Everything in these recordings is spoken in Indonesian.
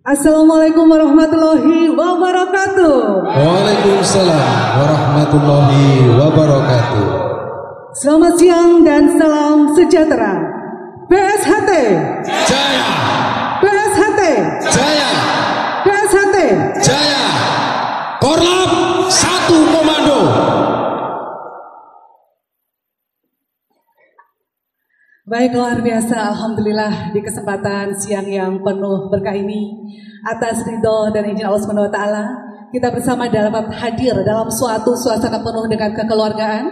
Assalamualaikum warahmatullahi wabarakatuh. Waalaikumsalam warahmatullahi wabarakatuh. Selamat siang dan salam sejahtera. PSHT Jaya, PSHT jaya, PSHT jaya. Korlap 1 komando. Baik, luar biasa, alhamdulillah di kesempatan siang yang penuh berkah ini, atas ridho dan izin Allah Subhanahu wa taala, kita bersama dapat hadir dalam suatu suasana penuh dengan kekeluargaan,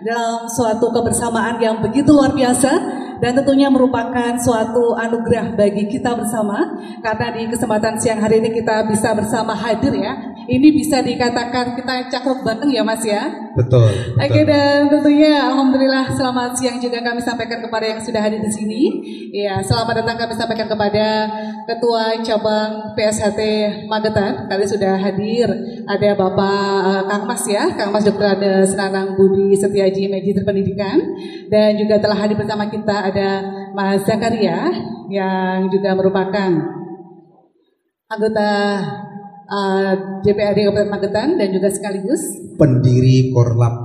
dalam suatu kebersamaan yang begitu luar biasa dan tentunya merupakan suatu anugerah bagi kita bersama, karena di kesempatan siang hari ini kita bisa bersama hadir ya. Ini bisa dikatakan kita cakup bareng ya Mas ya. Betul. Oke, dan tentunya alhamdulillah selamat siang juga kami sampaikan kepada yang sudah hadir di sini. Ya, selamat datang kami sampaikan kepada Ketua Cabang PSHT Magetan. Kali sudah hadir ada Bapak Kang Mas ya, Kang Mas Dr. Ade Senanang Budi Setiaji Magister Pendidikan, dan juga telah hadir bersama kita ada Mas Zakaria yang juga merupakan anggota DPRD Kabupaten Magetan dan juga sekaligus pendiri Korlap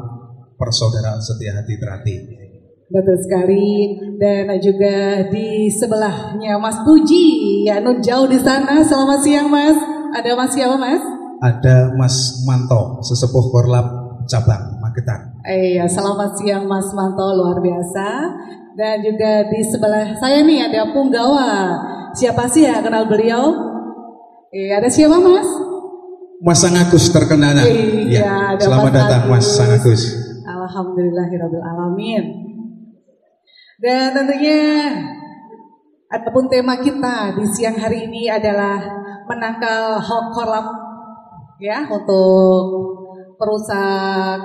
Persaudaraan Setia Hati Trate. Betul sekali, dan juga di sebelahnya Mas Puji ya, jauh di sana. Selamat siang Mas. Ada Mas siapa Mas? Ada Mas Manto, sesepuh Korlap Cabang Magetan. Iya, selamat siang Mas Manto, luar biasa. Dan juga di sebelah saya nih ada Punggawa. Siapa sih ya kenal beliau? Ada siapa Mas? Mas Sang Agus terkenal. Iya, selamat datang Mas Sang Agus. Alhamdulillahirabbil alamin. Dan tentunya adapun tema kita di siang hari ini adalah menangkal hoax Korlap ya, untuk perusak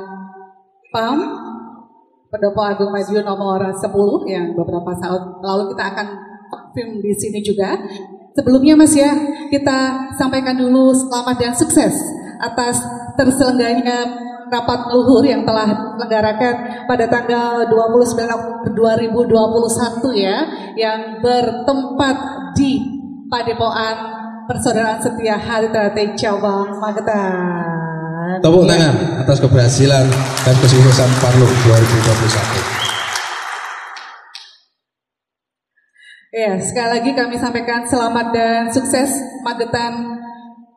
PAM Pendopo Agung Maju nomor 10 yang beberapa saat lalu kita akan film di sini juga. Sebelumnya Mas ya, kita sampaikan dulu selamat dan sukses atas terselenggaranya rapat luhur yang telah diselenggarakan pada tanggal 29 Oktober 2021 ya, yang bertempat di Padepokan Persaudaraan Setia Hati Trate Cabang Magetan. Tepuk tangan atas keberhasilan dan kesuksesan Parluk 2021. Ya, sekali lagi kami sampaikan selamat dan sukses. Magetan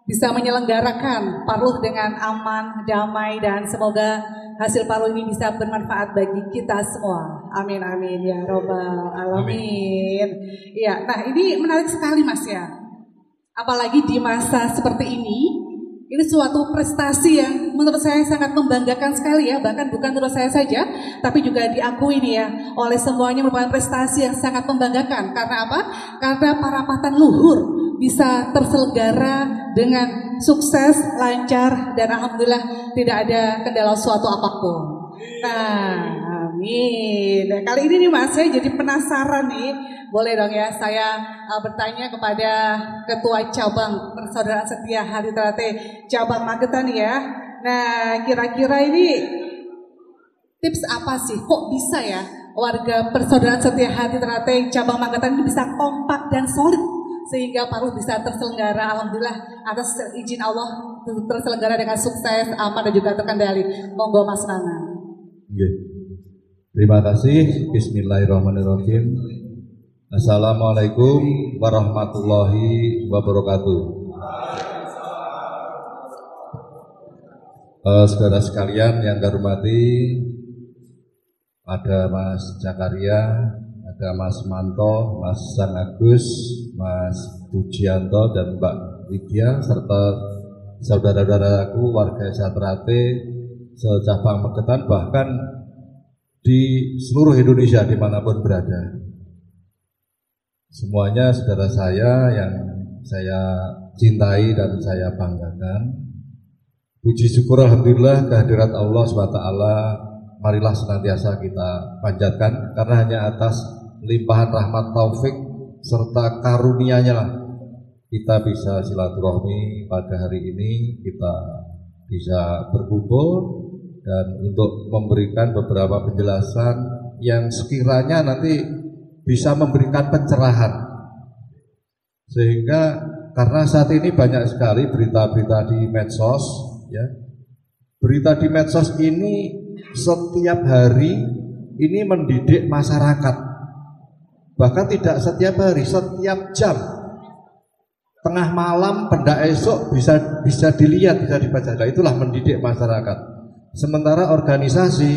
bisa menyelenggarakan Parluh dengan aman, damai, dan semoga hasil Parluh ini bisa bermanfaat bagi kita semua. Amin, amin, ya robbal alamin. Ya, nah ini menarik sekali Mas ya. Apalagi di masa seperti ini suatu prestasi yang menurut saya sangat membanggakan sekali ya, bahkan bukan menurut saya saja, tapi juga diakui nih ya oleh semuanya, merupakan prestasi yang sangat membanggakan. Karena apa? Karena parapatan luhur bisa terselenggara dengan sukses, lancar, dan alhamdulillah tidak ada kendala suatu apapun. Nah, amin. Nah, kali ini nih Mas, saya jadi penasaran nih. Boleh dong ya saya bertanya kepada Ketua Cabang Persaudaraan Setia Hati Trate Cabang Magetan ya. Nah, kira-kira ini tips apa sih? Kok bisa ya warga Persaudaraan Setia Hati Trate Cabang Magetan ini bisa kompak dan solid sehingga Parluh bisa terselenggara, alhamdulillah atas izin Allah terselenggara dengan sukses, aman, dan juga terkendali. Monggo Mas Nana. Terima kasih. Bismillahirrahmanirrahim. Assalamualaikum warahmatullahi wabarakatuh. Saudara sekalian yang kami hormati, ada Mas Zakaria, ada Mas Manto, Mas Sang Agus, Mas Pujianto, dan Mbak Lydia, serta saudara-saudaraku warga Trate secabang Magetan, bahkan di seluruh Indonesia dimanapun berada. Semuanya saudara saya yang saya cintai dan saya banggakan. Puji syukur alhamdulillah kehadirat Allah SWT, marilah senantiasa kita panjatkan, karena hanya atas limpahan rahmat taufik serta karunia-Nya lah kita bisa silaturahmi pada hari ini, kita bisa berkumpul dan untuk memberikan beberapa penjelasan yang sekiranya nanti bisa memberikan pencerahan, sehingga karena saat ini banyak sekali berita-berita di medsos, ya. Berita di medsos ini setiap hari ini mendidik masyarakat. Bahkan tidak setiap hari, setiap jam. Tengah malam, benda esok bisa dilihat, bisa dibaca. Nah, itulah mendidik masyarakat. Sementara organisasi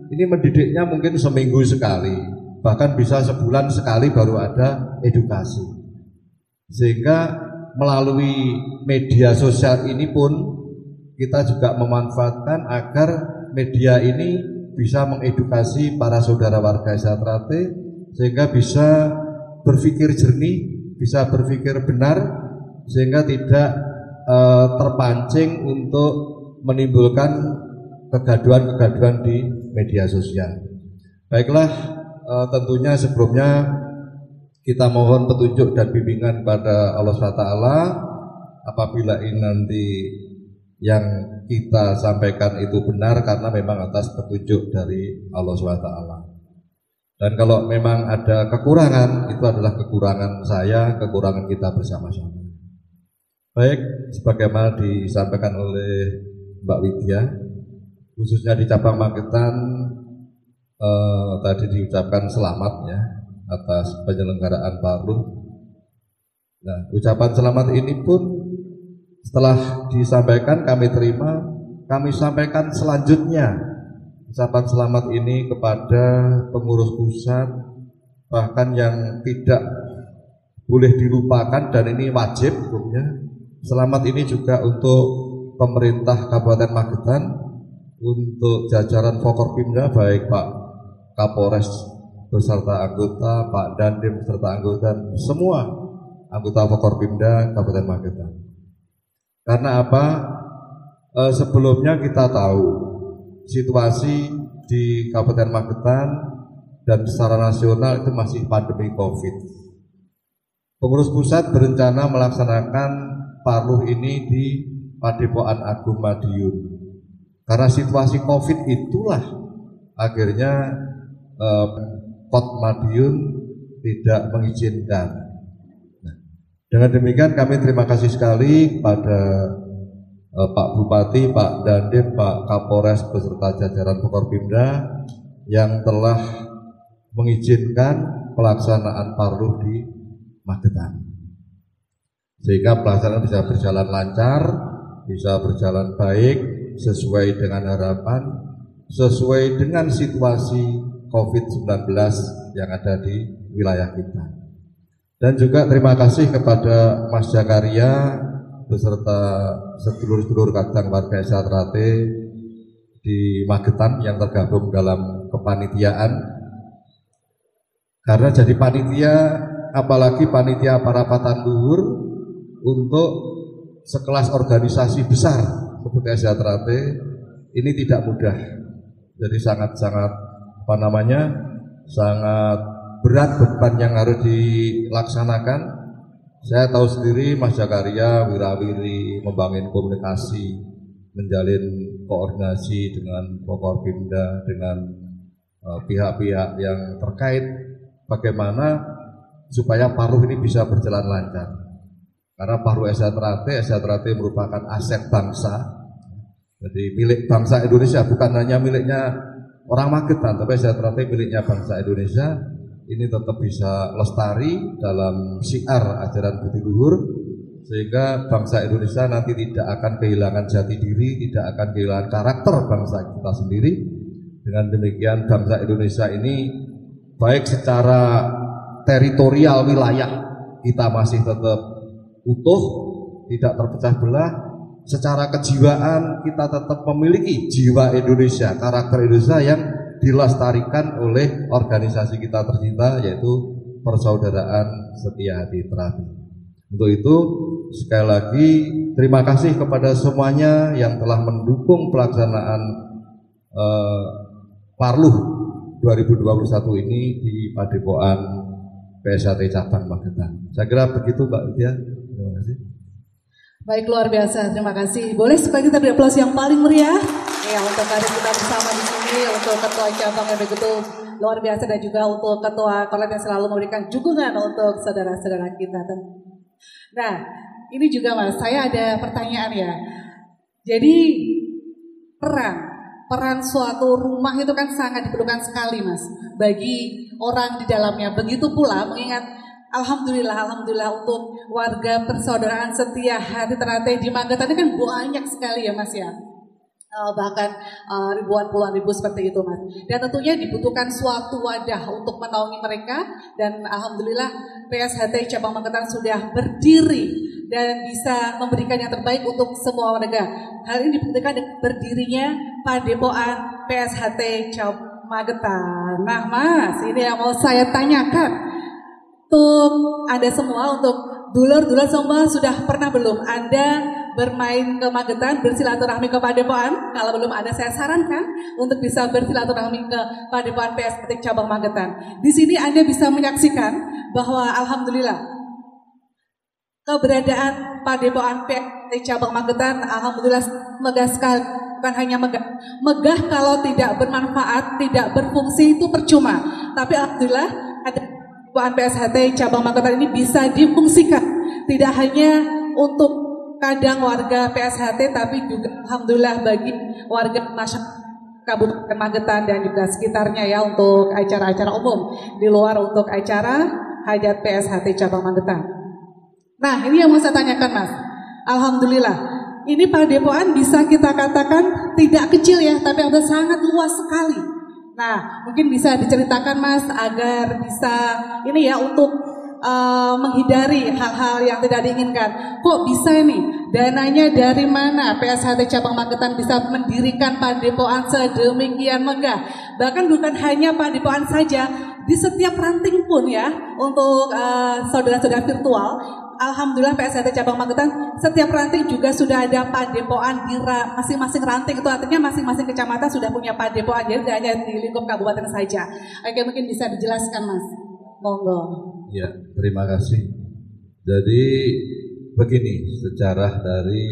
ini mendidiknya mungkin seminggu sekali, bahkan bisa sebulan sekali baru ada edukasi. Sehingga melalui media sosial ini pun kita juga memanfaatkan agar media ini bisa mengedukasi para saudara warga Esa Trate sehingga bisa berpikir jernih, bisa berpikir benar, sehingga tidak terpancing untuk menimbulkan kegaduhan-kegaduhan di media sosial. Baiklah, tentunya sebelumnya kita mohon petunjuk dan bimbingan kepada Allah SWT apabila ini nanti yang kita sampaikan itu benar karena memang atas petunjuk dari Allah SWT. Dan kalau memang ada kekurangan, itu adalah kekurangan saya, kekurangan kita bersama-sama. Baik, sebagaimana disampaikan oleh Mbak Widya, khususnya di cabang Magetan tadi diucapkan selamat ya atas penyelenggaraan Parluh. Nah, ucapan selamat ini pun setelah disampaikan kami terima, kami sampaikan selanjutnya ucapan selamat ini kepada pengurus pusat, bahkan yang tidak boleh dilupakan dan ini wajib hukumnya. Selamat ini juga untuk pemerintah Kabupaten Magetan, untuk jajaran Forkopimda baik Pak Kapolres beserta anggota, Pak Dandim beserta anggota, dan semua anggota Forkopimda Kabupaten Magetan. Karena apa? Sebelumnya kita tahu situasi di Kabupaten Magetan dan secara nasional itu masih pandemi COVID. Pengurus pusat berencana melaksanakan Parluh ini di Padepokan Agung Madiun. Karena situasi COVID itulah akhirnya Pemkot Madiun tidak mengizinkan. Nah, dengan demikian kami terima kasih sekali kepada Pak Bupati, Pak Dandim, Pak Kapolres beserta jajaran Forkopimda yang telah mengizinkan pelaksanaan Parluh di Magetan. Sehingga pelaksanaan bisa berjalan lancar, bisa berjalan baik, sesuai dengan harapan, sesuai dengan situasi COVID-19 yang ada di wilayah kita. Dan juga terima kasih kepada Mas Jakaria beserta sedulur-sedulur kadang warga Esa Trate di Magetan yang tergabung dalam kepanitiaan. Karena jadi panitia, apalagi panitia parapatan luhur untuk sekelas organisasi besar seperti Esa Trate ini tidak mudah. Jadi sangat-sangat sangat berat beban yang harus dilaksanakan. Saya tahu sendiri Mas Jakaria wirawiri membangun komunikasi, menjalin koordinasi dengan Forkopimda, dengan pihak-pihak yang terkait bagaimana supaya Parluh ini bisa berjalan lancar. Karena Parluh Esa Trate merupakan aset bangsa. Jadi milik bangsa Indonesia, bukan hanya miliknya orang Magetan, tapi Esa Trate miliknya bangsa Indonesia. Ini tetap bisa lestari dalam syiar ajaran budi luhur, sehingga bangsa Indonesia nanti tidak akan kehilangan jati diri, tidak akan kehilangan karakter bangsa kita sendiri. Dengan demikian bangsa Indonesia ini baik secara teritorial wilayah kita masih tetap utuh, tidak terpecah belah. Secara kejiwaan kita tetap memiliki jiwa Indonesia, karakter Indonesia yang dilestarikan oleh organisasi kita tercinta, yaitu Persaudaraan Setia Hati Trate. Untuk itu sekali lagi terima kasih kepada semuanya yang telah mendukung pelaksanaan Parluh 2021 ini di Padepokan PSAT Cabang Magetan. Saya kira begitu Mbak Widya. Terima kasih. Baik, luar biasa, terima kasih. Boleh supaya kita beri aplaus yang paling meriah ya untuk hari kita bersama di sini, untuk Ketua Cabang yang begitu luar biasa, dan juga untuk Ketua Korlap yang selalu memberikan dukungan untuk saudara-saudara kita. Nah, ini juga Mas, saya ada pertanyaan ya. Jadi peran suatu rumah itu kan sangat diperlukan sekali Mas bagi orang di dalamnya. Begitu pula mengingat alhamdulillah untuk warga persaudaraan setia hati ternate di Magetan ini kan banyak sekali ya Mas ya. Bahkan ribuan puluhan ribu seperti itu Mas. Dan tentunya dibutuhkan suatu wadah untuk menaungi mereka, dan alhamdulillah PSHT cabang Magetan sudah berdiri dan bisa memberikan yang terbaik untuk semua warga. Hal ini dibuktikan dengan berdirinya Padepokan PSHT cabang Magetan. Nah Mas, ini yang mau saya tanyakan untuk Anda semua, untuk dulur-dulur semua, sudah pernah belum Anda bermain ke Magetan, bersilaturahmi ke Padepokan? Kalau belum ada, saya sarankan untuk bisa bersilaturahmi ke Padepokan PSHT cabang Magetan. Di sini Anda bisa menyaksikan bahwa alhamdulillah keberadaan Padepokan PSHT cabang Magetan alhamdulillah megah sekali. Bukan hanya megah kalau tidak bermanfaat, tidak berfungsi itu percuma. Tapi alhamdulillah ada Padepokan PSHT cabang Magetan ini bisa difungsikan, tidak hanya untuk kadang warga PSHT, tapi juga alhamdulillah bagi warga masyarakat Kabupaten Magetan dan juga sekitarnya ya, untuk acara-acara umum di luar untuk acara hajat PSHT cabang Magetan. Nah ini yang mau saya tanyakan Mas, alhamdulillah ini Padepokan bisa kita katakan tidak kecil ya, tapi sudah sangat luas sekali. Nah mungkin bisa diceritakan Mas agar bisa ini ya untuk menghindari hal-hal yang tidak diinginkan. Kok bisa nih? Dananya dari mana PSHT cabang Magetan bisa mendirikan Padepokan sedemikian megah? Bahkan bukan hanya Padepokan saja, di setiap ranting pun ya, untuk saudara-saudara virtual, alhamdulillah PSHT cabang Magetan setiap ranting juga sudah ada Padepokan di masing-masing ranting. Itu artinya masing-masing kecamatan sudah punya Padepokan, jadi tidak hanya di lingkup kabupaten saja. Oke, mungkin bisa dijelaskan Mas, monggo. Ya, terima kasih. Jadi begini sejarah dari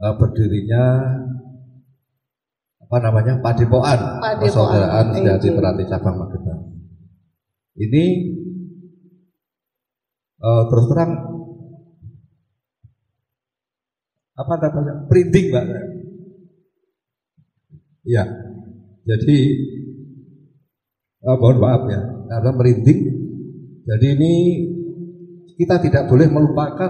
berdirinya Padepokan Persaudaraan Sejati Ternate cabang Magetan. Ini terus terang printing Mbak. Ya, jadi mohon maaf ya karena merinding. Jadi ini kita tidak boleh melupakan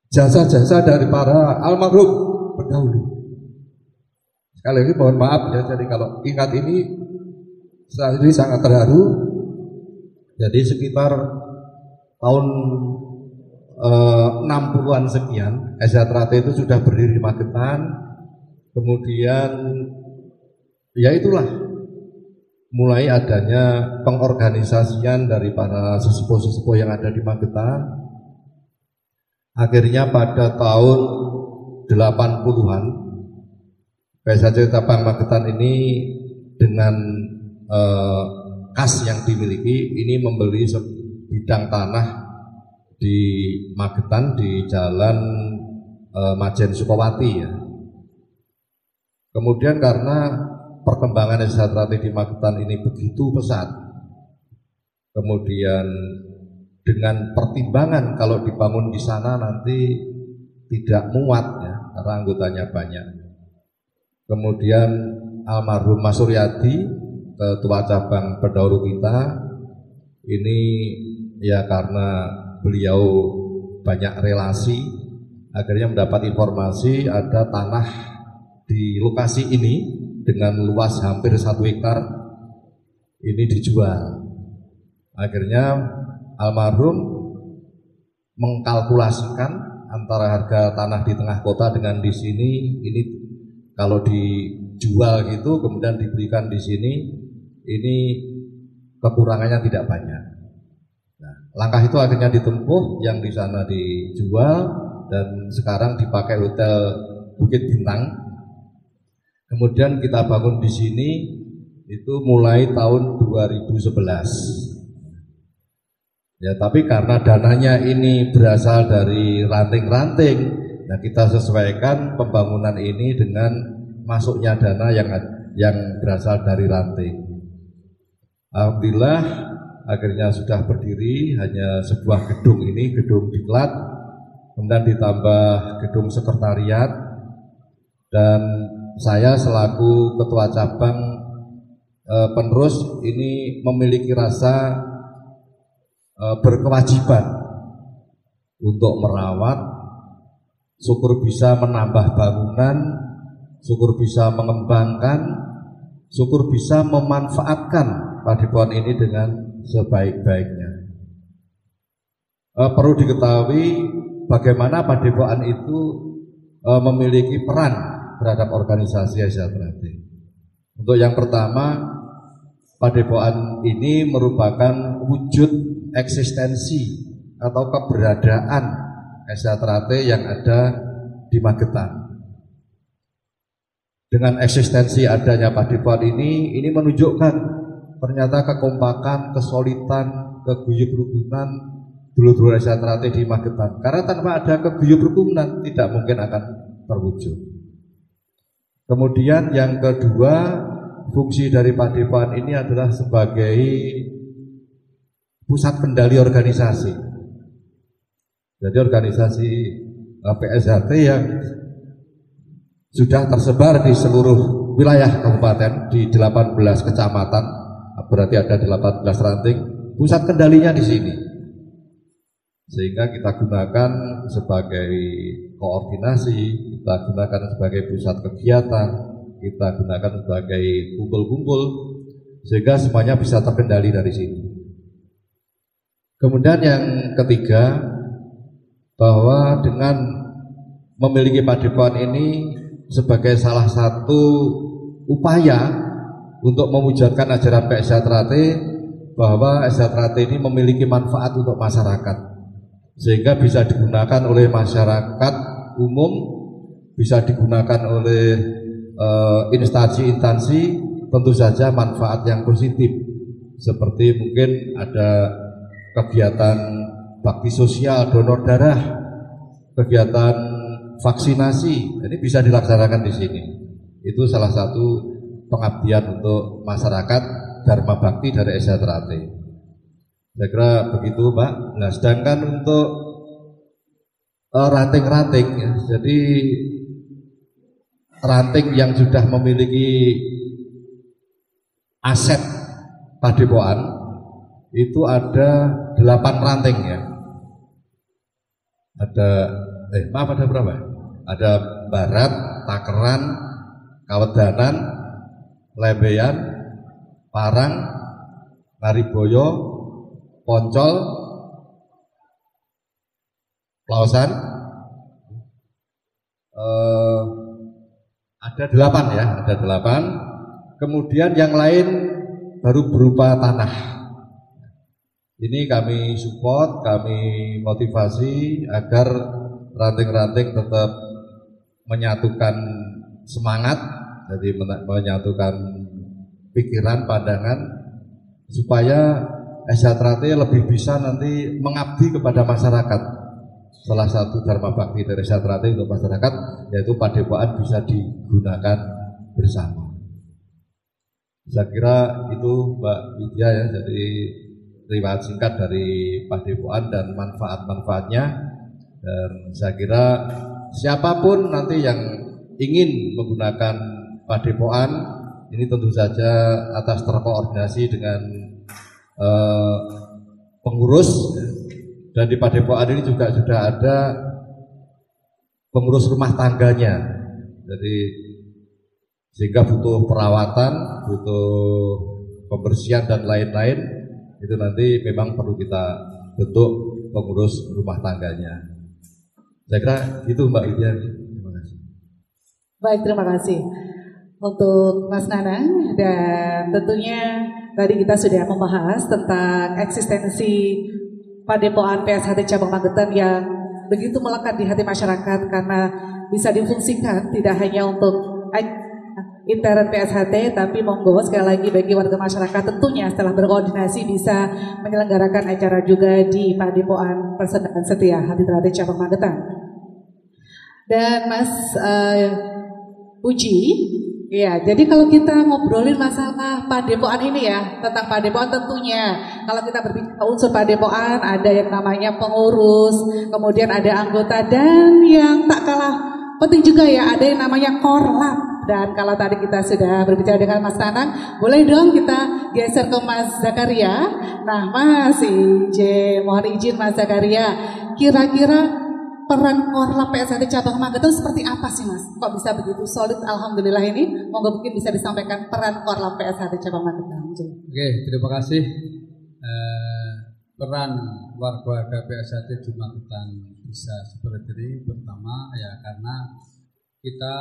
jasa-jasa dari para almarhum pendahulu. Sekali lagi mohon maaf ya, jadi kalau ingat ini saya ini sangat terharu. Jadi sekitar tahun 60-an sekian SH Ternate itu sudah berdiri di Magetan. Kemudian ya itulah mulai adanya pengorganisasian dari para sesepuh-sesepuh yang ada di Magetan. Akhirnya pada tahun 80-an PSHT cabang Magetan ini dengan kas yang dimiliki ini membeli sebidang tanah di Magetan di Jalan Majen Sukowati ya. Kemudian karena perkembangan SH Ternate di Magetan ini begitu pesat, kemudian dengan pertimbangan kalau dibangun di sana nanti tidak muat ya, karena anggotanya banyak. Kemudian almarhum Mas Suryadi, ketua cabang pendahulu kita, ini ya karena beliau banyak relasi, akhirnya mendapat informasi ada tanah di lokasi ini dengan luas hampir 1 hektar ini dijual. Akhirnya almarhum mengkalkulasikan antara harga tanah di tengah kota dengan di sini, ini kalau dijual gitu kemudian diberikan di sini, ini kekurangannya tidak banyak. Nah, langkah itu akhirnya ditempuh, yang di sana dijual dan sekarang dipakai hotel Bukit Bintang. Kemudian kita bangun di sini itu mulai tahun 2011. Ya, tapi karena dananya ini berasal dari ranting-ranting, nah kita sesuaikan pembangunan ini dengan masuknya dana yang berasal dari ranting. Alhamdulillah akhirnya sudah berdiri hanya sebuah gedung ini, gedung diklat, kemudian ditambah gedung sekretariat, dan saya selaku ketua cabang penerus ini memiliki rasa berkewajiban untuk merawat, syukur bisa menambah bangunan, syukur bisa mengembangkan, syukur bisa memanfaatkan Padepokan ini dengan sebaik-baiknya. Perlu diketahui bagaimana Padepokan itu memiliki peran terhadap organisasi SHTRAT. Untuk yang pertama, Padepokan ini merupakan wujud eksistensi atau keberadaan SHTRAT yang ada di Magetan. Dengan eksistensi adanya Padepokan ini menunjukkan ternyata kekompakan, kesolidan, keguyup rukunan dulur-dulur SHTRAT di Magetan. Karena tanpa ada keguyup rukunan tidak mungkin akan terwujud. Kemudian yang kedua, fungsi dari Padepokan ini adalah sebagai pusat kendali organisasi. Jadi organisasi PSHT yang sudah tersebar di seluruh wilayah kabupaten di 18 kecamatan, berarti ada 18 ranting, pusat kendalinya di sini. Sehingga kita gunakan sebagai koordinasi, kita gunakan sebagai pusat kegiatan, kita gunakan sebagai kumpul-kumpul, sehingga semuanya bisa terkendali dari sini. Kemudian yang ketiga, bahwa dengan memiliki Padepokan ini sebagai salah satu upaya untuk mewujudkan ajaran PSHTRAT, bahwa SHTRAT ini memiliki manfaat untuk masyarakat, sehingga bisa digunakan oleh masyarakat umum, bisa digunakan oleh instansi-instansi, tentu saja manfaat yang positif, seperti mungkin ada kegiatan bakti sosial, donor darah, kegiatan vaksinasi, ini bisa dilaksanakan di sini. Itu salah satu pengabdian untuk masyarakat, dharma bakti dari SHTRAT. Saya kira begitu, Pak. Nah, sedangkan untuk ranting-ranting, ya, jadi ranting yang sudah memiliki aset Padepokan itu ada 8 ranting ya. Ada berapa? Ada Barat, Takeran, Kawedanan, Lembeyan, Parang, Ngariboyo, Poncol, Lausan, ada 8 ya, ada 8. Kemudian yang lain baru berupa tanah. Ini kami support, kami motivasi agar ranting-ranting tetap menyatukan semangat, jadi menyatukan pikiran, pandangan, supaya SHTRAT lebih bisa nanti mengabdi kepada masyarakat. Salah satu dharma bakti dari SHTRAT untuk masyarakat yaitu Padepokan bisa digunakan bersama. Saya kira itu Mbak Widya ya, jadi riwayat singkat dari Padepokan dan manfaat-manfaatnya. Dan saya kira siapapun nanti yang ingin menggunakan Padepokan ini tentu saja atas terkoordinasi dengan pengurus, dan di Padepokan ini juga sudah ada pengurus rumah tangganya. Jadi sehingga butuh perawatan, butuh pembersihan dan lain-lain, itu nanti memang perlu kita bentuk pengurus rumah tangganya. Saya kira itu Mbak Widya. Terima kasih. Baik, terima kasih untuk Mas Nanang, dan tentunya tadi kita sudah membahas tentang eksistensi Padepokan PSHT Cabang Magetan yang begitu melekat di hati masyarakat karena bisa difungsikan tidak hanya untuk intern PSHT, tapi monggo sekali lagi bagi warga masyarakat tentunya setelah berkoordinasi bisa menyelenggarakan acara juga di Padepokan Persaudaraan Setia HTRAT Cabang Magetan. Dan Mas Uji, Iya, jadi kalau kita ngobrolin masalah padepokan ini ya, tentang padepokan tentunya, kalau kita berbicara unsur padepokan, ada yang namanya pengurus, kemudian ada anggota, dan yang tak kalah penting juga ya, ada yang namanya korlap. Dan kalau tadi kita sudah berbicara dengan Mas Tanang, boleh dong kita geser ke Mas Zakaria. Nah, Mas mohon izin Mas Zakaria, kira-kira peran Korlap PSHT Cabang Magetan seperti apa sih Mas? Kok bisa begitu solid? Alhamdulillah ini. Monggo mungkin bisa disampaikan peran Korlap PSHT Cabang Magetan. Oke, terima kasih. Peran warga PSHT di Magetan bisa seperti ini. Pertama ya karena kita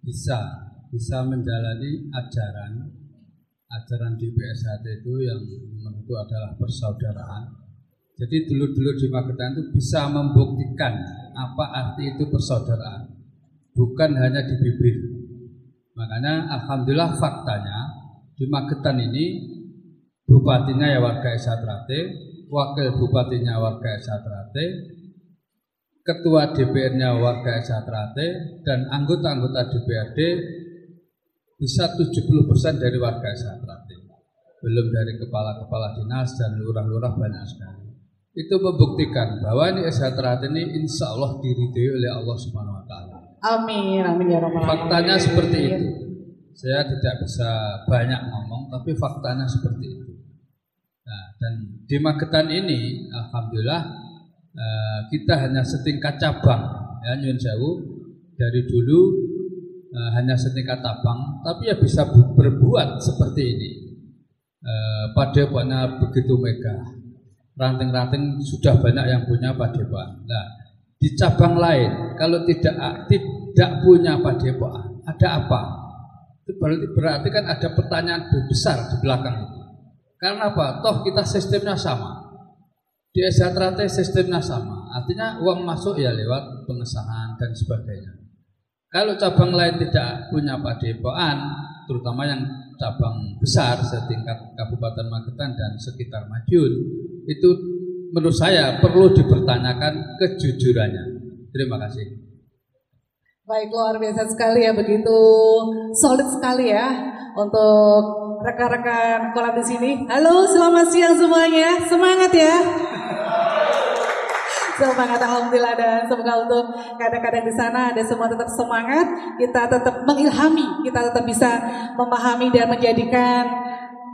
bisa menjalani ajaran di PSHT itu yang menurutku adalah persaudaraan. Jadi dulu-dulu di Magetan itu bisa membuktikan apa arti itu persaudaraan, bukan hanya di bibir. Makanya alhamdulillah faktanya di Magetan ini bupatinya ya warga Esatrate, wakil bupatinya warga Esatrate, ketua DPR-nya warga Esatrate, dan anggota-anggota DPRD bisa 70% dari warga Esatrate. Belum dari kepala-kepala dinas dan lurah-lurah banyak sekali. Itu membuktikan bahwa ini Esatrate ini insya Allah diridhoi oleh Allah Subhanahu Wa Taala. Amin, amin ya Rabbal Alamin. Faktanya seperti itu. Saya tidak bisa banyak ngomong, tapi faktanya seperti itu. Nah, dan di Magetan ini, alhamdulillah kita hanya setingkat cabang, ya nyun sewu. Dari dulu hanya setingkat cabang, tapi ya bisa berbuat seperti ini. Padepokannya begitu megah. Ranting-ranting sudah banyak yang punya padepokan. Nah, di cabang lain kalau tidak punya padepokan, ada apa? Itu berarti kan ada pertanyaan besar di belakang itu. Karena apa? Toh kita sistemnya sama. Di Esatrate sistemnya sama. Artinya uang masuk ya lewat pengesahan dan sebagainya. Kalau cabang lain tidak punya padepokan, terutama yang cabang besar setingkat Kabupaten Magetan dan sekitar Madiun, itu menurut saya perlu dipertanyakan kejujurannya. Terima kasih. Baik, luar biasa sekali ya, begitu solid sekali ya untuk rekan-rekan Korlap di sini. Halo, selamat siang semuanya, semangat ya. Semangat alhamdulillah, dan semoga untuk kadang-kadang di sana ada semua tetap semangat, kita tetap mengilhami, kita tetap bisa memahami dan menjadikan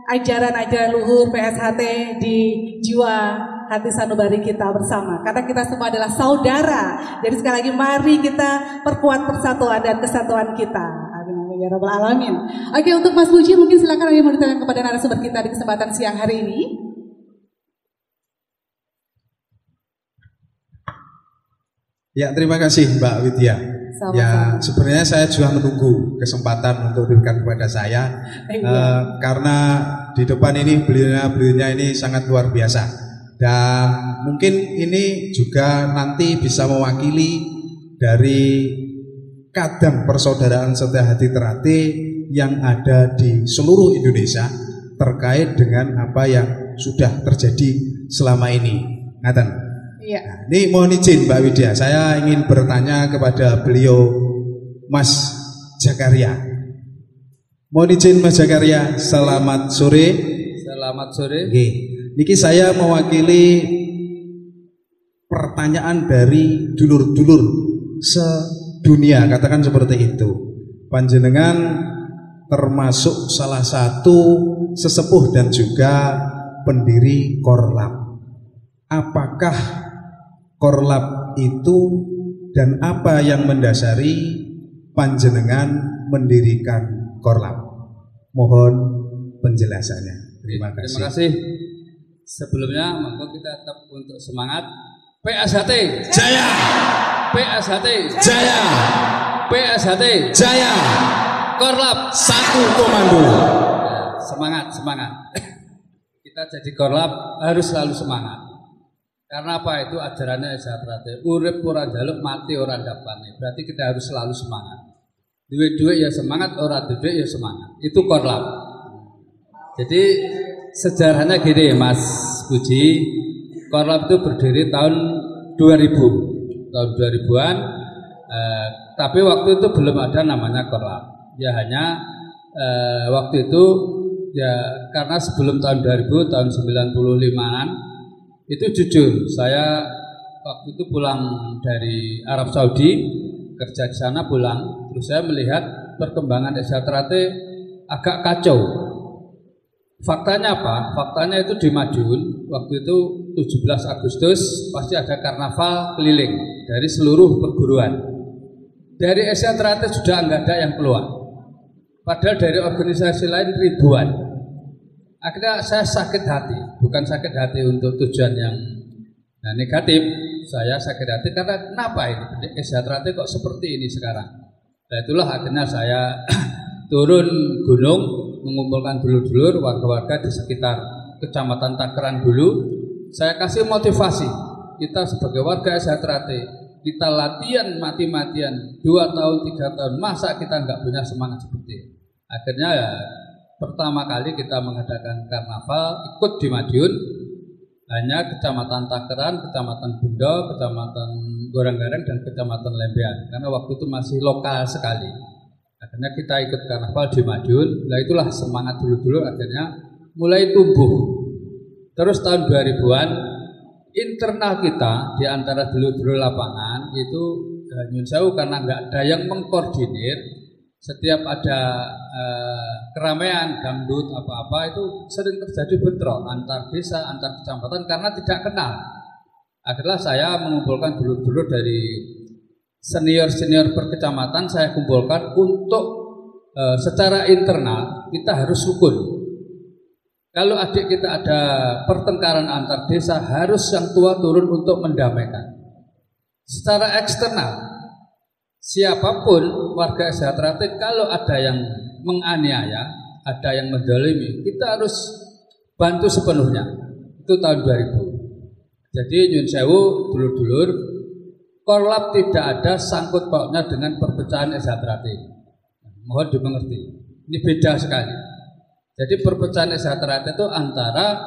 ajaran-ajaran luhur PSHT di jiwa hati sanubari kita bersama. Karena kita semua adalah saudara. Jadi sekali lagi mari kita perkuat persatuan dan kesatuan kita. Amin ya Rabbal Alamin. Oke, untuk Mas Puji mungkin silakan yang mau ditanya kepada narasumber kita di kesempatan siang hari ini. Ya, terima kasih Mbak Widya. Sama-sama. Ya, sebenarnya saya juga menunggu kesempatan untuk diberikan kepada saya karena di depan ini beliaunya ini sangat luar biasa, dan mungkin ini juga nanti bisa mewakili dari kadang persaudaraan Setia Hati Terate yang ada di seluruh Indonesia terkait dengan apa yang sudah terjadi selama ini. Ngaten. Iya. Nah, ini mohon izin Mbak Widya, saya ingin bertanya kepada beliau Mas Zakaria. Mohon izin Mas Zakaria, selamat sore. Selamat sore. Oke. Niki saya mewakili pertanyaan dari dulur-dulur sedunia, katakan seperti itu. Panjenengan termasuk salah satu sesepuh dan juga pendiri Korlap. Apakah Korlap itu dan apa yang mendasari panjenengan mendirikan Korlap? Mohon penjelasannya. Terima kasih. Terima kasih. Sebelumnya maka kita tetap untuk semangat. PSHT Jaya. PSHT Jaya. PSHT Jaya. Korlap Satu komando. Semangat. Kita jadi Korlap harus selalu semangat. Karena apa? Itu ajarannya Esatrate. Urip ora njaluk, mati ora ndapane. Berarti kita harus selalu semangat. Duit-duit ya semangat, ora duit ya semangat. Itu Korlap. Jadi sejarahnya gini Mas Puji, Korlap itu berdiri tahun 2000, tahun 2000-an. Tapi waktu itu belum ada namanya Korlap. Ya hanya waktu itu ya karena sebelum tahun 2000 tahun 95-an itu jujur saya waktu itu pulang dari Arab Saudi kerja di sana pulang, terus saya melihat perkembangan Exatrate agak kacau. Faktanya apa? Faktanya itu di Madiun waktu itu 17 Agustus pasti ada karnaval keliling dari seluruh perguruan. Dari Exatrate sudah enggak ada yang keluar. Padahal dari organisasi lain ribuan. Akhirnya saya sakit hati, bukan sakit hati untuk tujuan yang negatif. Saya sakit hati karena kenapa ini Exatrate kok seperti ini sekarang. Nah itulah akhirnya saya turun gunung mengumpulkan dulur-dulur warga-warga di sekitar Kecamatan Takeran dulu. Saya kasih motivasi kita sebagai warga Exatrate, kita latihan mati-matian 2 tahun 3 tahun, masa kita nggak punya semangat seperti ini. Akhirnya ya pertama kali kita mengadakan karnaval ikut di Madiun, hanya Kecamatan Takeran, Kecamatan Bendo, Kecamatan Goranggareng dan Kecamatan Lembean, karena waktu itu masih lokal sekali. Akhirnya kita ikut karnaval di Madiun. Nah itulah semangat dulu-dulu akhirnya mulai tumbuh. Terus tahun 2000-an internal kita di antara dulu-dulu lapangan itu nyun sewu karena nggak ada yang mengkoordinir. Setiap ada keramaian dangdut apa-apa itu sering terjadi bentrok antar desa, antar kecamatan karena tidak kenal. Akhirnya saya mengumpulkan dulur-dulur dari senior-senior per kecamatan, saya kumpulkan untuk secara internal kita harus rukun. Kalau adik kita ada pertengkaran antar desa, harus yang tua turun untuk mendamaikan. Secara eksternal, siapapun warga Exatrate kalau ada yang menganiaya, ada yang menzalimi, kita harus bantu sepenuhnya. Itu tahun 2000. Jadi nyun sewu dulur-dulur, Korlap tidak ada sangkut pautnya dengan perpecahan Exatrate. Mohon dimengerti. Ini beda sekali. Jadi perpecahan Exatrate itu antara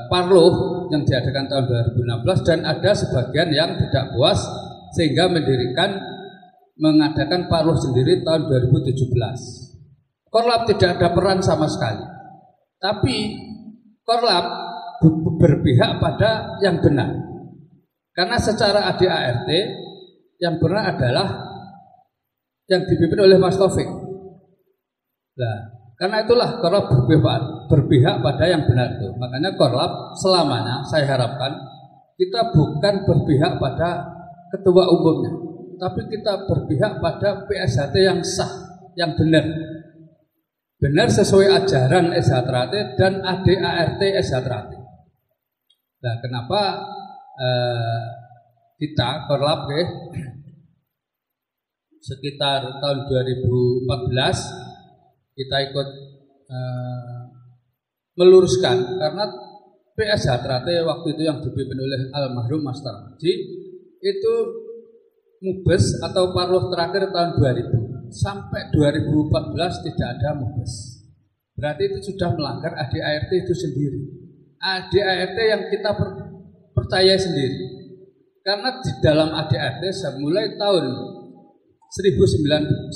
Parluh yang diadakan tahun 2016 dan ada sebagian yang tidak puas sehingga mengadakan Parluh sendiri tahun 2017. Korlap tidak ada peran sama sekali. Tapi Korlap berpihak pada yang benar. Karena secara ADART yang benar adalah yang dipimpin oleh Mas Taufik. Nah, karena itulah Korlap berpihak pada yang benar itu. Makanya Korlap selamanya saya harapkan kita bukan berpihak pada ketua umumnya, tapi kita berpihak pada PSHT yang sah, yang benar. Benar sesuai ajaran Exatrate dan ADART Exatrate. Nah, kenapa kita Korlap sekitar tahun 2014 kita ikut meluruskan karena PSHT waktu itu yang dipimpin oleh almarhum Mas Tarmaji itu mubes atau Parluh terakhir tahun 2000 sampai 2014 tidak ada mubes. Berarti itu sudah melanggar ADART itu sendiri. ADART yang kita percaya sendiri. Karena di dalam ADART mulai tahun 1951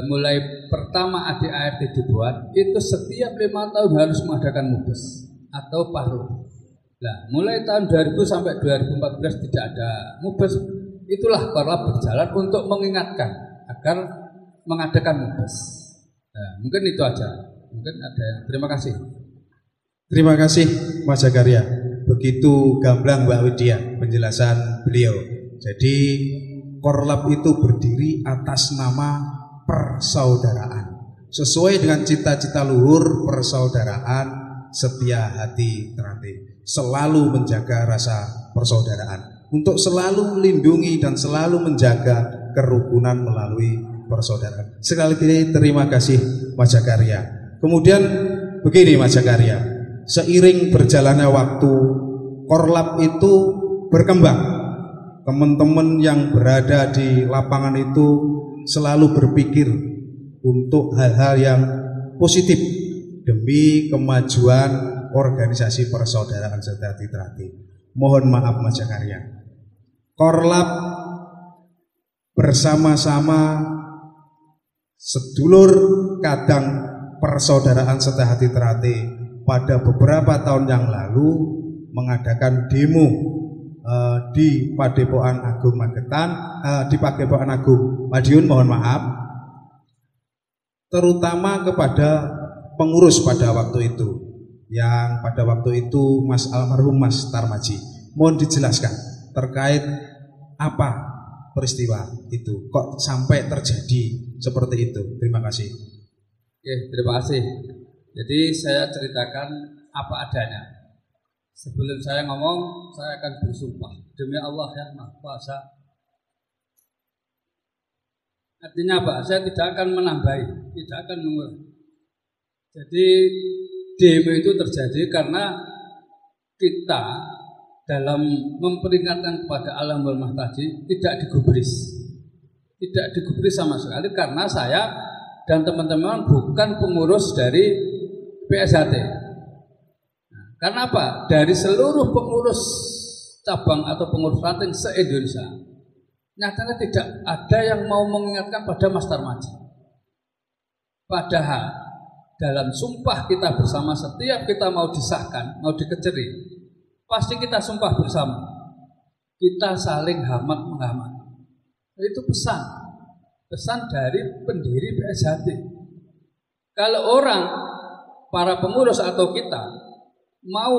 mulai pertama ADART dibuat itu setiap 5 tahun harus mengadakan mubes atau Parluh. Nah, mulai tahun 2000 sampai 2014 tidak ada mubes. Itulah Korlap berjalan untuk mengingatkan agar mengadakan mubes. Nah, mungkin itu aja. Mungkin ada yang terima kasih. Terima kasih Mas Zakaria. Begitu gamblang Mbak Widya penjelasan beliau. Jadi Korlap itu berdiri atas nama persaudaraan. Sesuai dengan cita-cita luhur persaudaraan, setia hati terhati. Selalu menjaga rasa persaudaraan. Untuk selalu melindungi dan selalu menjaga kerukunan melalui persaudaraan. Sekali lagi terima kasih Mas Zakaria. Kemudian begini Mas Zakaria, seiring berjalannya waktu Korlap itu berkembang. Teman-teman yang berada di lapangan itu selalu berpikir untuk hal-hal yang positif demi kemajuan organisasi persaudaraan sejati terhati. Mohon maaf Mas Zakaria, Korlap bersama-sama sedulur kadang persaudaraan Setahati Terate pada beberapa tahun yang lalu mengadakan demo di Padepokan Agung Magetan, di Padepokan Agung Madiun, mohon maaf, terutama kepada pengurus pada waktu itu, yang pada waktu itu Mas almarhum Mas Tarmaji. Mohon dijelaskan terkait apa peristiwa itu, kok sampai terjadi seperti itu. Terima kasih. Oke, terima kasih. Jadi saya ceritakan apa adanya. Sebelum saya ngomong, saya akan bersumpah demi Allah yang Maha Kuasa. Artinya apa? Saya tidak akan menambahi, tidak akan mengurangi. Jadi demo itu terjadi karena kita dalam memperingatkan kepada alamul mahtaji tidak digubris. Tidak digubris sama sekali karena saya dan teman-teman bukan pengurus dari PSHT. Karena apa? Dari seluruh pengurus cabang atau pengurus ranting se-Indonesia, nyatanya tidak ada yang mau mengingatkan pada Mas Tarmaji. Padahal dalam sumpah kita bersama setiap kita mau disahkan, mau dikeceri, pasti kita sumpah bersama. Kita saling hormat menghormat. Itu pesan dari pendiri PSHT. Kalau orang, para pengurus atau kita mau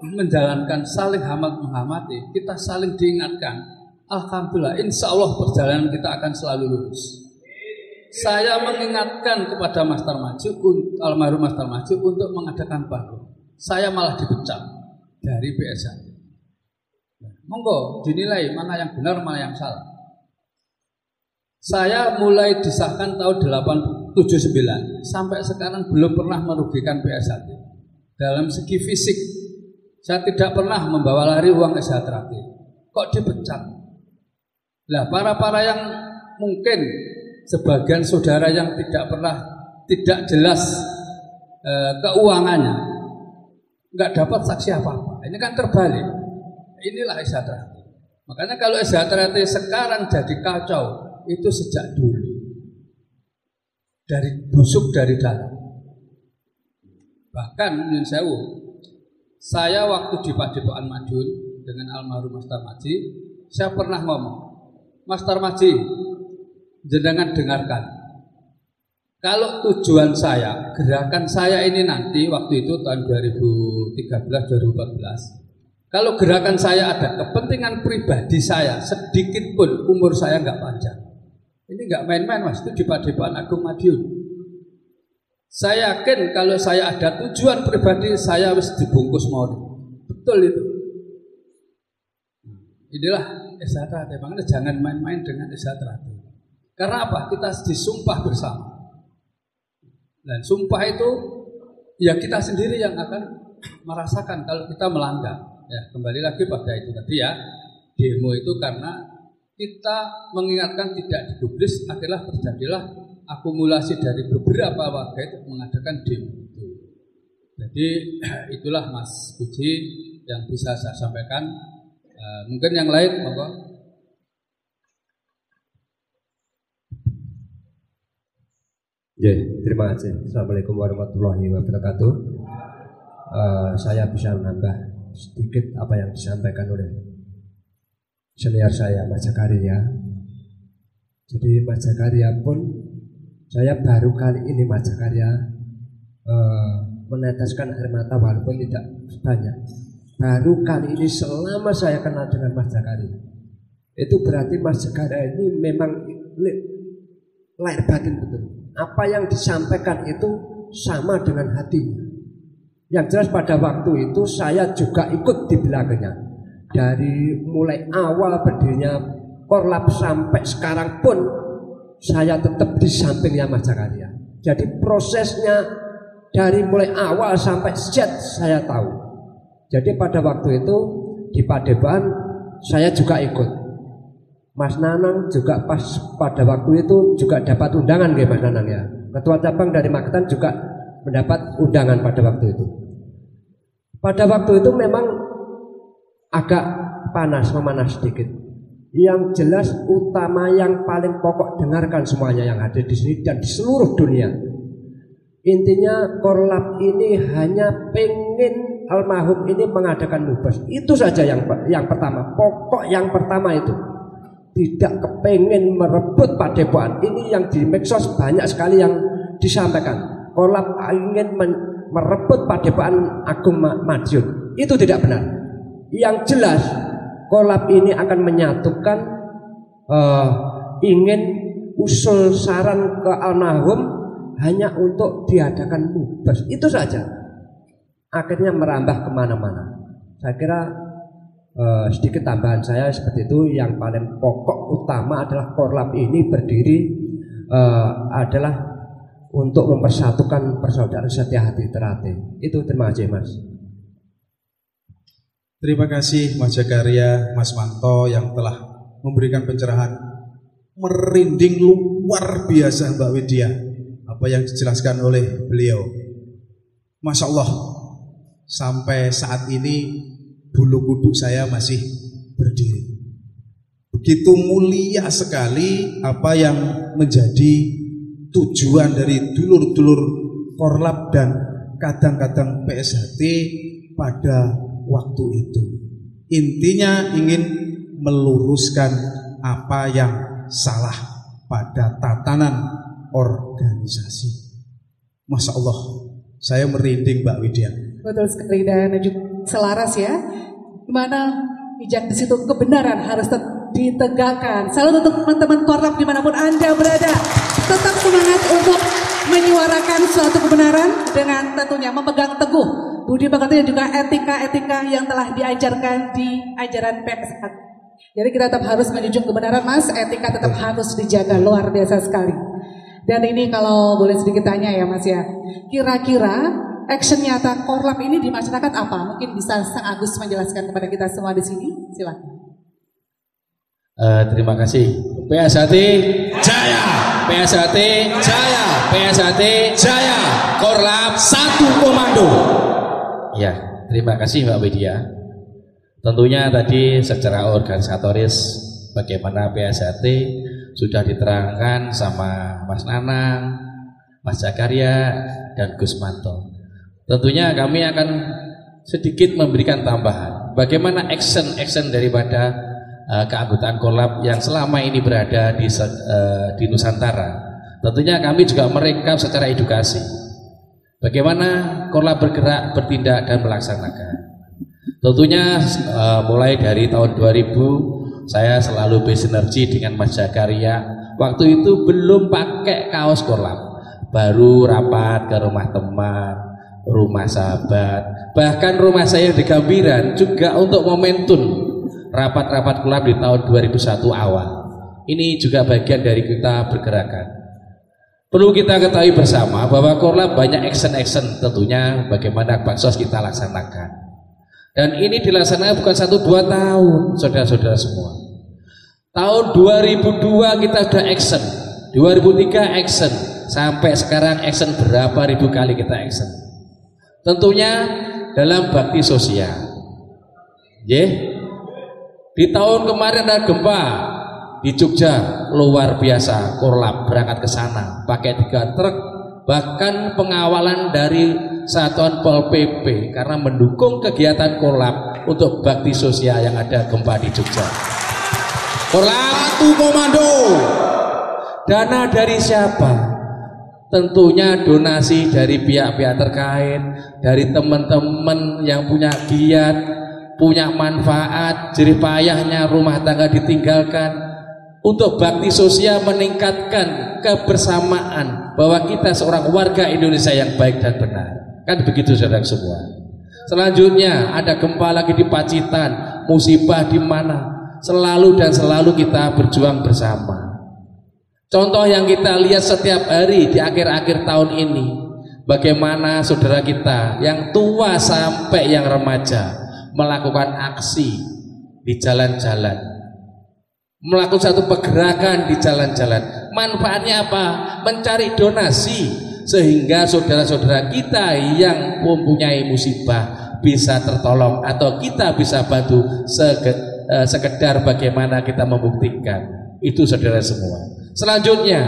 menjalankan saling hormat menghormati, kita saling diingatkan, alhamdulillah, insya Allah perjalanan kita akan selalu lurus. Saya mengingatkan kepada Mas Tarmaji, almarhum Mas Tarmaji, untuk mengadakan baru. Saya malah dipecat dari PSHT. Monggo dinilai mana yang benar, mana yang salah. Saya mulai disahkan tahun 1979 sampai sekarang belum pernah merugikan PSHT. Dalam segi fisik, saya tidak pernah membawa lari uang SHT. Kok dipecat? Nah, para yang mungkin sebagian saudara yang tidak jelas keuangannya, nggak dapat saksi apa-apa. Ini kan terbalik. Inilah SHT. Makanya kalau SHT sekarang jadi kacau, itu sejak dulu. Dari busuk dari dalam. Bahkan Nyun Sewu, saya waktu di Padepokan Madiun dengan almarhum Mas Tarmaji, saya pernah ngomong, Mas Tarmaji, jenengan dengarkan. Kalau tujuan saya, gerakan saya ini nanti waktu itu tahun 2013-2014, kalau gerakan saya ada kepentingan pribadi saya, sedikit pun umur saya nggak panjang. Ini nggak main-main Mas, itu di Padepokan Agung Madiun. Saya yakin kalau saya ada tujuan pribadi, saya harus dibungkus mori. Betul itu. Inilah SHT. Makanya jangan main-main dengan SHT. Karena apa? Kita disumpah bersama. Dan sumpah itu ya kita sendiri yang akan merasakan kalau kita melanggar. Ya, kembali lagi pada itu tadi ya. Demo itu karena kita mengingatkan tidak digubris, akhirnya terjadilah akumulasi dari beberapa warga itu mengadakan demo itu. Jadi itulah Mas Puji yang bisa saya sampaikan. Mungkin yang lain, monggo. Ya, terima kasih. Assalamualaikum warahmatullahi wabarakatuh. Saya bisa menambah sedikit apa yang disampaikan oleh senior saya, Mas Zakaria. Jadi Mas Zakaria pun, saya baru kali ini Mas Zakaria meneteskan air mata walaupun tidak banyak. Baru kali ini selama saya kenal dengan Mas Zakaria. Itu berarti Mas Zakaria ini memang lahir batin betul. Apa yang disampaikan itu sama dengan hatinya. Yang jelas pada waktu itu saya juga ikut di belakangnya. Dari mulai awal berdirinya Korlap sampai sekarang pun saya tetap di sampingnya Mas Zakaria. Jadi prosesnya dari mulai awal sampai Z saya tahu. Jadi pada waktu itu di Padepokan saya juga ikut. Mas Nanang juga pas pada waktu itu juga dapat undangan ya Mas Nanang ya. Ketua cabang dari Magetan juga mendapat undangan pada waktu itu. Pada waktu itu memang agak memanas sedikit. Yang jelas utama yang paling pokok, dengarkan semuanya yang hadir di sini dan di seluruh dunia. Intinya korlap ini hanya pengen almarhum ini mengadakan mubas. Itu saja yang pertama. Pokok yang pertama itu. Tidak kepengen merebut padepokan. Ini yang di medsos banyak sekali yang disampaikan. Korlap ingin merebut padepokan Agung Madiun. Itu tidak benar. Yang jelas korlap ini akan menyatukan, ingin usul saran ke almarhum hanya untuk diadakan mubas. Itu saja. Akhirnya merambah kemana-mana. Saya kira sedikit tambahan saya seperti itu. Yang paling pokok utama adalah korlap ini berdiri adalah untuk mempersatukan persaudaraan Setia-Hati Ternate. Itu, terima kasih Mas. Terima kasih Mas Jakaria, Mas Manto yang telah memberikan pencerahan merinding luar biasa Mbak Widya apa yang dijelaskan oleh beliau. Masya Allah, sampai saat ini bulu kuduk saya masih berdiri. Begitu mulia sekali apa yang menjadi tujuan dari dulur-dulur korlap dan kadang-kadang PSHT pada waktu itu. Intinya ingin meluruskan apa yang salah pada tatanan organisasi. Masya Allah, saya merinding Mbak Widya. Betul sekali dan juga selaras ya. Dimana bijak di situ kebenaran harus ditegakkan. Selalu untuk teman-teman korlap dimanapun Anda berada, tetap semangat untuk menyuarakan suatu kebenaran dengan tentunya memegang teguh budi pekerti dan juga etika-etika yang telah diajarkan di ajaran PSHT. Jadi kita tetap harus menjunjung kebenaran Mas, etika tetap harus dijaga, luar biasa sekali. Dan ini kalau boleh sedikit tanya ya Mas ya, kira-kira action nyata korlap ini di masyarakat apa? Mungkin bisa Sang Agus menjelaskan kepada kita semua di sini, silakan. Terima kasih. PSHT Jaya, PSHT Jaya, PSHT Jaya, korlap satu komando. Ya, terima kasih Mbak Widya. Tentunya tadi secara organisatoris bagaimana PSHT sudah diterangkan sama Mas Nanang, Mas Jakaria, dan Gus Manto. Tentunya kami akan sedikit memberikan tambahan. Bagaimana action daripada keanggotaan korlap yang selama ini berada di Nusantara. Tentunya kami juga merekap secara edukasi. Bagaimana korlap bergerak, bertindak, dan melaksanakan. Tentunya mulai dari tahun 2000 saya selalu bersinergi dengan Mas Jakaria. Waktu itu belum pakai kaos korlap, baru rapat ke rumah teman, rumah sahabat, bahkan rumah saya di Gambiran juga untuk momentum rapat-rapat korlap di tahun 2001 awal. Ini juga bagian dari kita bergerakan. Perlu kita ketahui bersama bahwa korlap banyak action tentunya bagaimana baksos kita laksanakan. Dan ini dilaksanakan bukan 1-2 tahun, saudara-saudara semua. Tahun 2002 kita sudah action, 2003 action, sampai sekarang action berapa ribu kali kita action. Tentunya dalam bakti sosial. Di tahun kemarin ada gempa di Jogja, luar biasa, korlap berangkat ke sana pakai 3 truk, bahkan pengawalan dari Satuan Pol PP karena mendukung kegiatan korlap untuk bakti sosial yang ada gempa di Jogja. Korlap satu komando. Dana dari siapa? Tentunya donasi dari pihak-pihak terkait, dari teman-teman yang punya giat, punya manfaat, jerih payahnya rumah tangga ditinggalkan. Untuk bakti sosial meningkatkan kebersamaan bahwa kita seorang warga Indonesia yang baik dan benar. Kan begitu saudara semua. Selanjutnya ada gempa lagi di Pacitan, musibah di mana? Selalu dan selalu kita berjuang bersama. Contoh yang kita lihat setiap hari di akhir-akhir tahun ini, bagaimana saudara kita yang tua sampai yang remaja melakukan aksi di jalan-jalan, melakukan satu pergerakan di jalan-jalan. Manfaatnya apa? Mencari donasi sehingga saudara-saudara kita yang mempunyai musibah bisa tertolong atau kita bisa bantu sekedar bagaimana kita membuktikan. Itu saudara semua. Selanjutnya,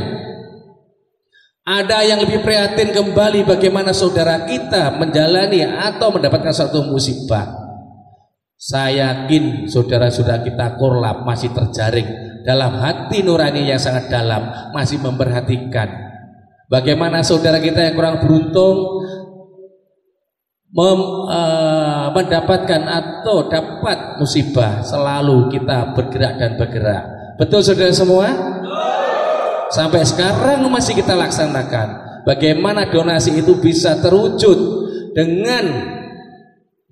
ada yang lebih prihatin kembali bagaimana saudara kita menjalani atau mendapatkan suatu musibah. Saya yakin saudara-saudara kita korlap masih terjaring dalam hati nurani yang sangat dalam, masih memperhatikan bagaimana saudara kita yang kurang beruntung mendapatkan atau dapat musibah. Selalu kita bergerak dan bergerak. Betul saudara semua? Sampai sekarang masih kita laksanakan. Bagaimana donasi itu bisa terwujud dengan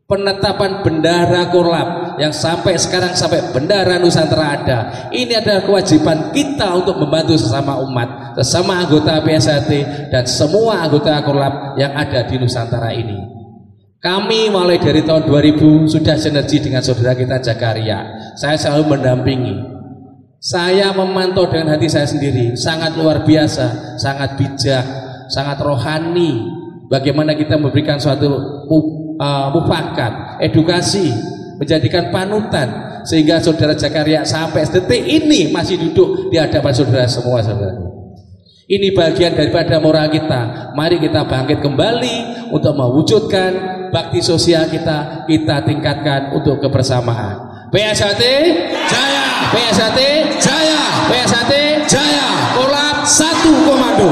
penetapan bendahara korlap yang sampai sekarang sampai bendahara Nusantara ada. Ini adalah kewajiban kita untuk membantu sesama umat, sesama anggota PSHT dan semua anggota korlap yang ada di Nusantara ini. Kami mulai dari tahun 2000 sudah sinergi dengan saudara kita Jakaria. Saya selalu mendampingi. Saya memantau dengan hati saya sendiri, sangat luar biasa, sangat bijak, sangat rohani. Bagaimana kita memberikan suatu mufakat, edukasi, menjadikan panutan, sehingga saudara Jakaria sampai detik ini masih duduk di hadapan saudara semua, saudara. Ini bagian daripada moral kita. Mari kita bangkit kembali untuk mewujudkan bakti sosial kita tingkatkan untuk kebersamaan. PSHT Jaya, PSHT Jaya, PSHT Jaya, korlap satu komando.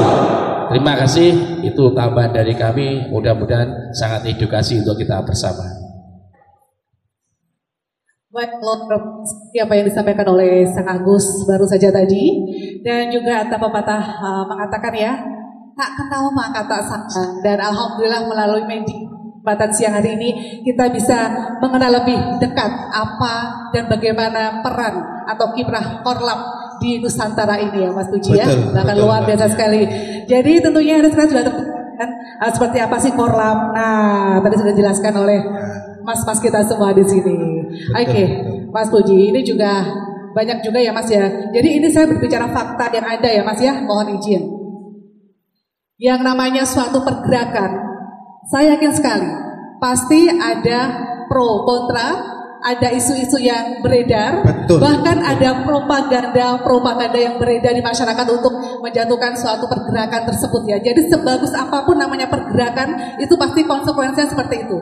Terima kasih, itu tambahan dari kami. Mudah-mudahan sangat edukasi untuk kita bersama. Baik, seperti apa yang disampaikan oleh Sang Agus baru saja tadi, dan juga ada pepatah mengatakan ya, tak kenal maka tak sangka. Dan alhamdulillah melalui media kesempatan siang hari ini kita bisa mengenal lebih dekat apa dan bagaimana peran atau kiprah korlap di Nusantara ini ya Mas Puji ya, bahkan luar biasa sekali. Jadi tentunya ada sekarang sudah terlihat seperti apa sih korlap. Nah, tadi sudah dijelaskan oleh mas-mas kita semua di sini. Oke, Mas Puji, ini juga banyak juga ya Mas ya. Jadi ini saya berbicara fakta yang ada ya Mas ya, mohon izin. Yang namanya suatu pergerakan, saya yakin sekali pasti ada pro kontra, ada isu-isu yang beredar, bahkan ada propaganda yang beredar di masyarakat untuk menjatuhkan suatu pergerakan tersebut ya. Jadi sebagus apapun namanya pergerakan, itu pasti konsekuensinya seperti itu.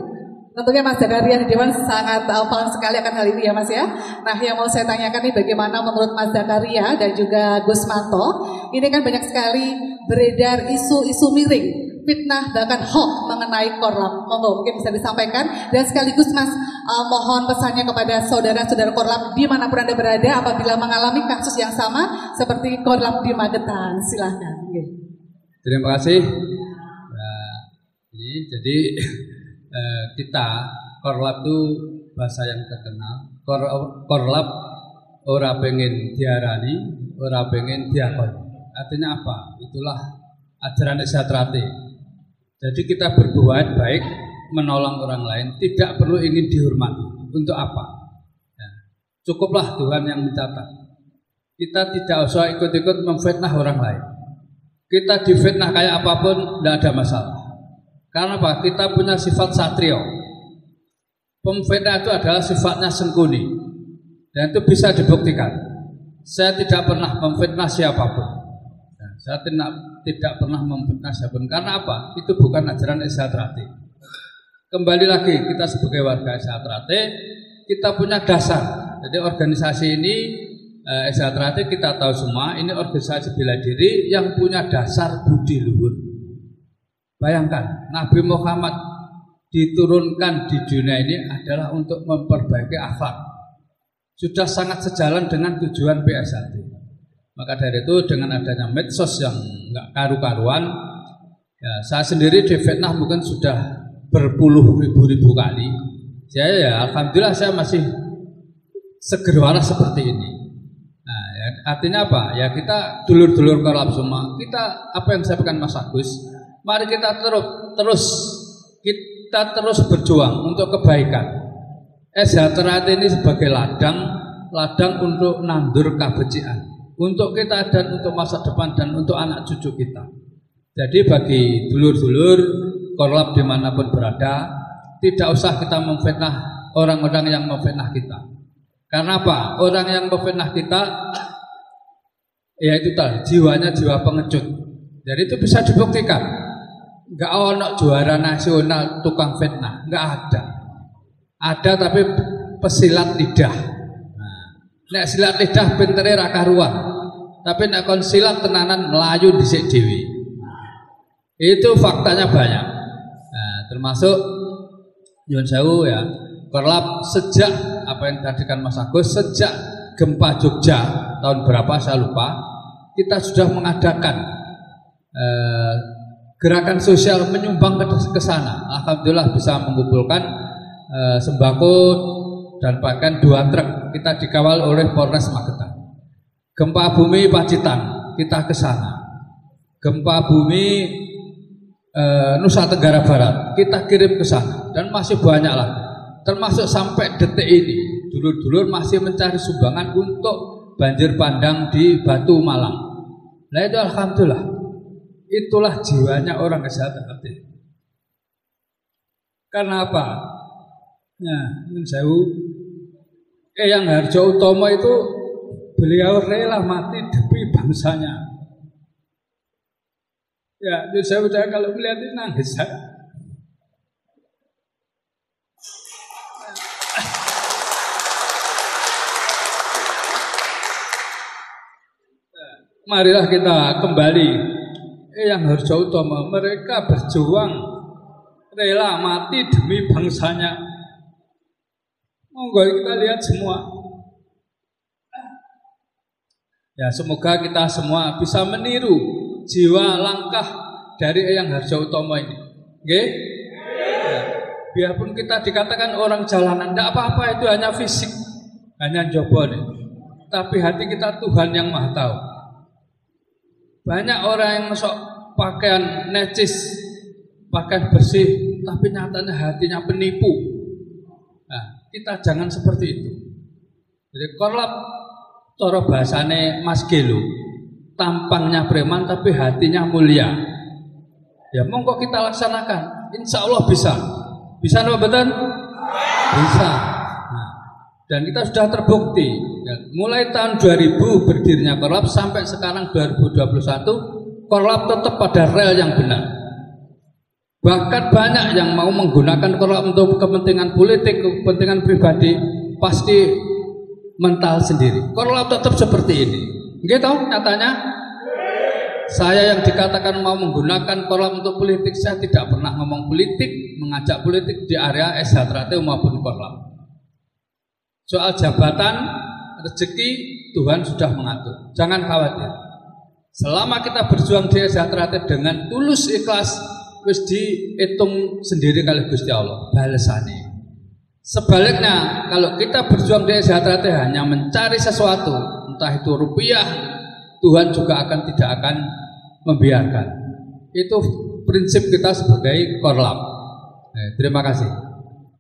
Tentunya Mas Jakaria di Dewan sangat paham sekali akan hal ini ya Mas ya. Nah, yang mau saya tanyakan nih, bagaimana menurut Mas Jakaria dan juga Gus Manto, ini kan banyak sekali beredar isu-isu miring, fitnah bahkan hoax mengenai korlap. Monggo mungkin bisa disampaikan, dan sekaligus Mas mohon pesannya kepada saudara-saudara korlap dimanapun Anda berada apabila mengalami kasus yang sama seperti korlap di Magetan. Silahkan. Terima kasih. Ini jadi kita korlap itu bahasa yang terkenal. Korlap ora pengen diarani, ora pengen diakoni. Artinya apa? Itulah ajaran Eksatrate. Jadi kita berbuat baik, menolong orang lain, tidak perlu ingin dihormati. Untuk apa? Ya, cukuplah Tuhan yang mencatat. Kita tidak usah ikut-ikut memfitnah orang lain. Kita difitnah kayak apapun, tidak ada masalah. Karena apa? Kita punya sifat satrio. Pemfitnah itu adalah sifatnya sengkuni, dan itu bisa dibuktikan. Saya tidak pernah memfitnah siapapun. Saya tidak pernah memfitnah siapapun. Karena apa? Itu bukan ajaran Eksatrate. Kembali lagi, kita sebagai warga Eksatrate, kita punya dasar. Jadi organisasi ini Eksatrate kita tahu semua, ini organisasi bela diri yang punya dasar budi luhur. Bayangkan, Nabi Muhammad diturunkan di dunia ini adalah untuk memperbaiki akhlak. Sudah sangat sejalan dengan tujuan PSHT. Maka dari itu dengan adanya medsos yang nggak karu-karuan, ya, saya sendiri difitnah mungkin sudah berpuluh ribu kali. Saya ya alhamdulillah saya masih seger waras seperti ini. Nah, ya, artinya apa? Ya kita dulur-dulur korlap semua. Kita apa yang disampaikan Mas Agus, mari kita terus berjuang untuk kebaikan. Eksatrate ini sebagai ladang untuk nandur kebencian. Untuk kita dan untuk masa depan dan untuk anak cucu kita. Jadi bagi dulur-dulur korlap dimanapun berada, tidak usah kita memfitnah orang-orang yang memfitnah kita. Karena apa? Orang yang memfitnah kita, ya itu tadi, jiwanya jiwa pengecut. Jadi itu bisa dibuktikan. Enggak ono juara nasional tukang fitnah, enggak ada. Ada tapi pesilat lidah. Nek silat lidah pintere ra karuan. Tapi nek kon silat tenanan melayu dhisik dhewe. Itu faktanya banyak. Nah, termasuk nyuwun sewu ya, Korlap sejak apa yang tadikan Mas Agus, sejak gempa Jogja tahun berapa saya lupa, kita sudah mengadakan gerakan sosial menyumbang ke sana. Alhamdulillah bisa mengumpulkan sembako dan bahkan 2 truk. Kita dikawal oleh Polres Magetan. Gempa bumi Pacitan kita ke sana. Gempa bumi Nusa Tenggara Barat kita kirim ke sana, dan masih banyak lagi. Termasuk sampai detik ini dulur-dulur masih mencari sumbangan untuk banjir bandang di Batu Malang. Nah itu alhamdulillah. Itulah jiwanya orang kesehatan hati. Karena apa? Nah, menjauh Eyang Harjo Utomo itu beliau rela mati demi bangsanya. Ya, saya kalau melihat ini nangis. Marilah kita kembali. Eyang Harjo Utomo, mereka berjuang rela mati demi bangsanya. Monggo kita lihat semua. Ya, semoga kita semua bisa meniru jiwa langkah dari Eyang Harjo Utomo ini. Nggih? Ya. Biarpun kita dikatakan orang jalanan, tidak apa-apa, itu hanya fisik, hanya jobo nih. Tapi hati kita Tuhan yang Maha tahu. Banyak orang yang sok pakaian necis, pakaian bersih, tapi nyatanya hatinya penipu. Nah, kita jangan seperti itu. Jadi Korlap cara bahasane Mas Gelo, tampangnya preman tapi hatinya mulia. Ya monggo kita laksanakan, insya Allah bisa. Bisa apa betul? Bisa. Nah, dan kita sudah terbukti. Ya, mulai tahun 2000 berdirinya Korlap sampai sekarang 2021, Korlap tetap pada rel yang benar. Bahkan banyak yang mau menggunakan Korlap untuk kepentingan politik, kepentingan pribadi, pasti mental sendiri. Korlap tetap seperti ini. Gitu nyatanya. Saya yang dikatakan mau menggunakan Korlap untuk politik, saya tidak pernah ngomong politik, mengajak politik di area SH maupun Korlap. Soal jabatan, rezeki, Tuhan sudah mengatur. Jangan khawatir. Selama kita berjuang di SH dengan tulus ikhlas, wis dihitung sendiri kali Gusti Allah balasannya. Sebaliknya, kalau kita berjuang di SH hanya mencari sesuatu, entah itu rupiah, Tuhan juga tidak akan membiarkan. Itu prinsip kita sebagai Korlap. Terima kasih.